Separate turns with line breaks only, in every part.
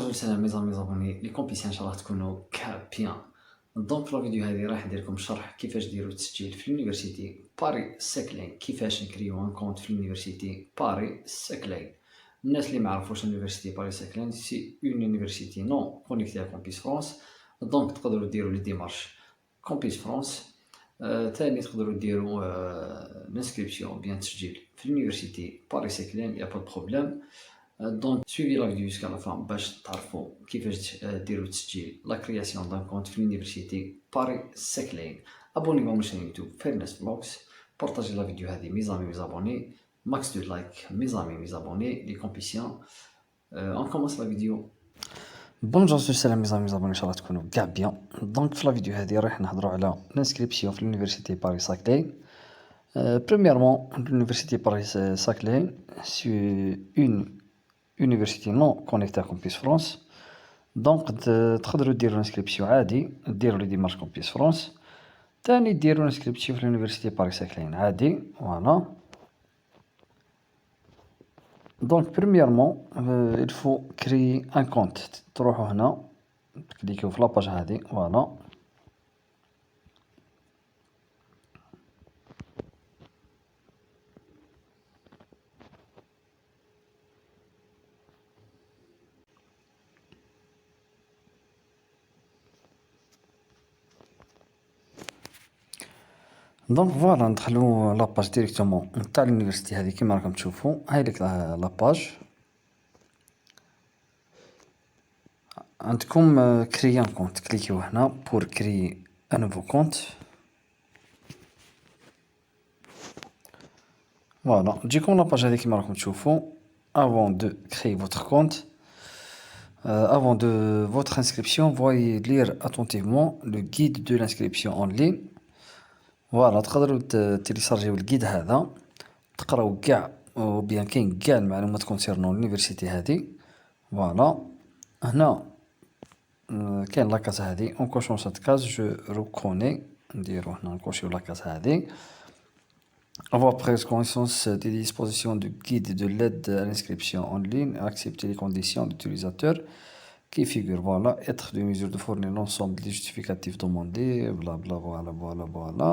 بونجور سلام ميزابوني لي كومبيسيان ان شاء الله تكونوا بيان. دونك في لا فيديو هذه راح ندير لكم شرح كيفاش ديروا التسجيل في اليونيفرسيتي باري ساكلين، كيفاش نكريو ان كونت في اليونيفرسيتي باري ساكلين. الناس اللي ما يعرفوش اليونيفرسيتي باري ساكلين سي اون يونيفرسيتي نون كونيكتي ا كومبيس فرانس. دونك تقدروا ديروا لي ديمارش كومبيس فرانس. ثاني تقدروا ديروا الانسكريبسيون بيان تسجيل في اليونيفرسيتي باري ساكلين، يا با بروبليم. دونك سويفي لا فيديو جوسكا لا فان باش تعرفوا كيفاش ديروا التسجيل لا كرياسيون دان كونت في اليونيفرسيتي باري ساكلين. ابونيو مون شان يوتيوب فيرنس فلوكس، بارطاجي لا فيديو هذه ميزامي ميزابوني، ماكس دو لايك ميزامي ميزابوني لي كومبيسيون. اون كومونس لا فيديو.
بونجور السلام ميزابوني ان شاء الله تكونوا كاع بيان. دونك في لا فيديو هذه راح نهضروا على الانسكريبسيون في اليونيفرسيتي باري ساكلين. Premièrement, l'université Paris-Saclay, c'est une université non connectée à Campus France. Donc, تقدروا ديروا l'inscription عادي، ديروا لي ديمارش Campus France. تاني ديروا l'inscription في l'université Paris-Saclay عادي، voilà. Donc, premièrement, il faut créer un compte. تروحوا هنا، تكليكيو في لاباج هذه، voilà. دونك فوالا ندخلو لاباج ديريكتومون نتاع اليونيفرسيتي هذه كيما راكم تشوفوا. هاي ليك لاباج. عندكم كريي ان كونت، كليكيو هنا بور كريي ان نوفو كونت. فوالا تجيكم لاباج هذه كيما راكم تشوفوا. افون دو كريي فوتر كونت، avant de votre inscription, veuillez lire attentivement le guide de l'inscription en ligne. فوالا تقدروا تيليشارجيو الجيد هذا، تقراو كاع وبيان كاين كاع المعلومات كونسيرنون لونيفرسيتي هادي. فوالا هنا كاين لاكاز هادي، اون كوشون سات كاز جو ريكوني، نديرو هنا نكوشيو لاكاز هادي. avoir pris connaissance des dispositions du guide de l'aide à l'inscription en ligne, accepter les conditions d'utilisateur qui figurent, voilà, être de mesure de fournir l'ensemble des justificatifs demandés, blabla, voilà, voilà, voilà.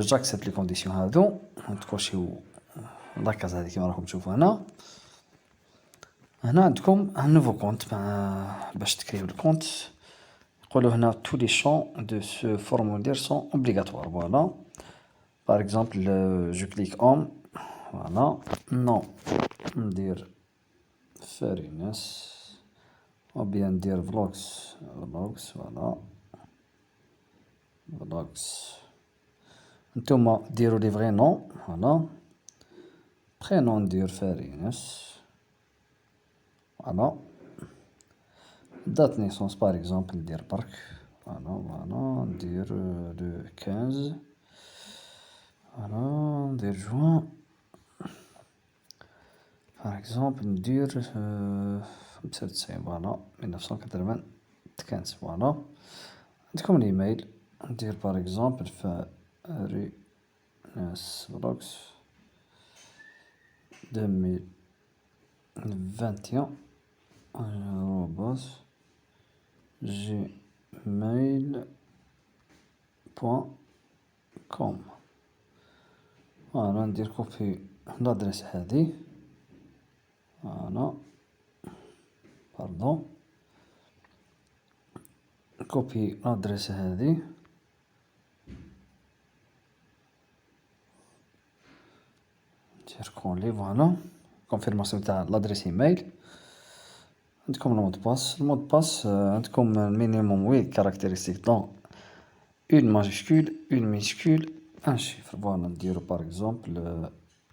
J'accepte les conditions هادو، تكوشيو لاكاز هادي كيما راكم تشوفوا هنا. هنا عندكم ان نوفو كونت باش تكريو الكونت. يقولوا هنا tous les champs de ce formulaire sont obligatoires, voilà. Par exemple, je clique on, voilà, non, ندير fairness, ou bien ندير vlogs, voilà, vlogs. نتوما ديروا لي فغي نون، voilà. prénom ندير fairness, voilà. date naissance par exemple ندير برك، voilà, voilà, ندير le 15. voilà, ندير juin par exemple ندير 95، voilà 1995، voilà. عندكم الايميل ندير par exemple farinasvlogs 2021 gmail.com. فوالا ندير كوبي لادريس هادي، فوالا باردون، كوبي لادريس هادي، ندير كولي، فوالا كونفيرماسيون تاع لادريس ايميل. عندكم المود باس، المود باس عندكم المينيموم 8 كاركتيرستيك دون اون ماجيسكول اون مينسكول ان شيفر. فوالا نديرو باغ اكزومبل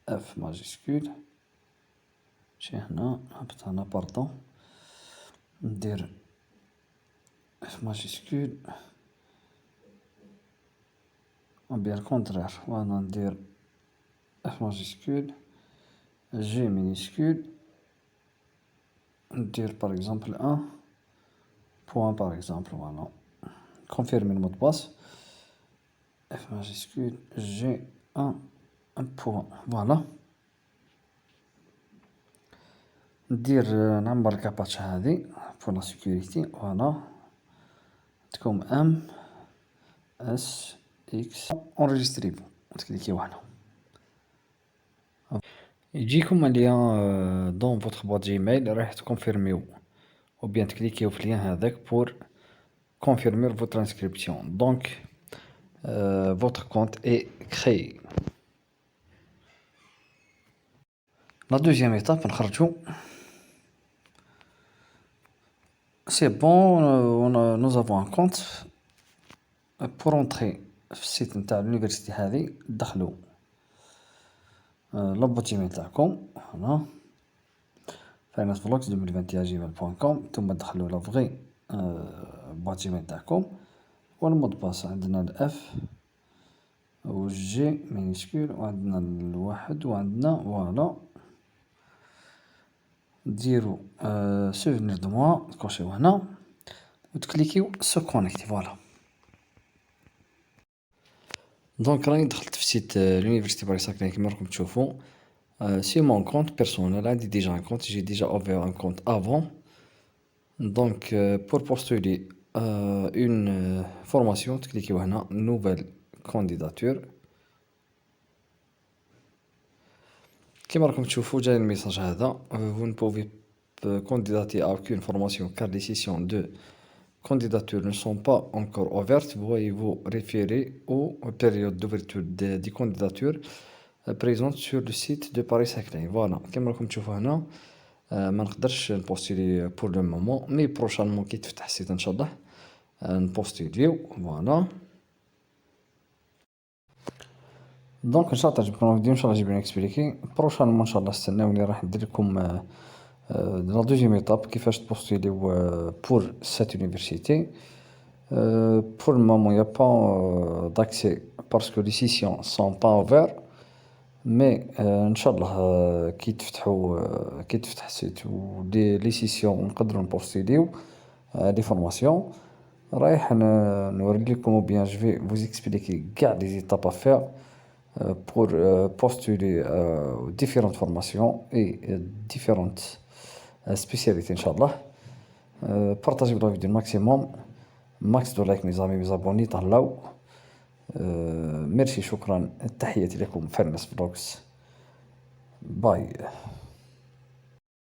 اف ماجيسكول، شي هنا هبط هنا باردون، ندير اف ماجيسكول او بيان كونترير، فوالا ندير اف ماجيسكول جي مينيسكول، ندير باغ اكزومبل ان بوان باغ اكزومبل، فوالا كونفيرمي المود باس اف ماجيسكول جي ان بوان، فوالا. ندير نعمر الكاباتشا هادي pour la sécurité, voilà. Comme M, S, X, enregistrez vous. تكليكيو هنا. يجيكم un lien dans votre boîte Gmail راح تكونفيرميو ou bien تكليكيو في lien هذاك pour confirmer votre inscription. Donc votre compte est créé. La deuxième étape, نخرجوا. C'est bon, nous avons un compte. Pour entrer في السيت نتاع اليونيفرسيتي هذه دخلوا لابوت جيميل تاعكم هنا finance-vlogs2021@gmail.com ثم دخلوا لا فغي بوات جيميل تاعكم والمود باس عندنا الاف والجي مينيسكول وعندنا الواحد وعندنا فوالا ديروا سوفينير دو موا تكوشيو هنا وتكليكيو سو كونيكتي فوالا. دونك راني دخلت في سيت l'université Paris Saclay كيما راكم تشوفوا. سي مون كونت بيرسونيل عندي ديجا ان كونت جي ديجا اوفير ان كونت افون. دونك بور بوستولي اون فورماسيون تكليكيو هنا نوفيل كانديداتور. كيما راكم تشوفوا جاي الميساج هذا vous ne pouvez candidater à aucune formation car les sessions de candidature ne sont pas encore ouvertes. Veuillez vous référer aux périodes d'ouverture des candidatures présentes sur le site de Paris Saclay. Voilà, كما راكم تشوفوا هنا ما نقدرش نبوستيلي بور لو مومون مي بروشانمون كي تفتح السيت ان شاء الله نبوستيليو. فوالا دونك ان شاء الله تعجبكم الفيديو، ان شاء الله جيب اكسبليكي بروشانمون ان شاء الله. استناوني راح ندير لكم لا دوزيام ايطاب كيفاش تبوستيليو بور سيت يونيفرسيتي. Pour le moment, il n'y a pas d'accès parce que les sessions ne sont pas ouvertes. Mais Inch'Allah, كي تفتح السيت ولي لي سيسيون نقدروا نبوستيليو لي فورماسيون. رايح نوري لكم ou bien je vais vous expliquer كاع les étapes à faire pour postuler différentes formations et différentes spécialités Inch'Allah. Partagez la vidéo maximum. Max de like mes amis, mes abonnés, طلعوا. ميرسي شكرا، تحياتي لكم فارنس فلوكس. باي.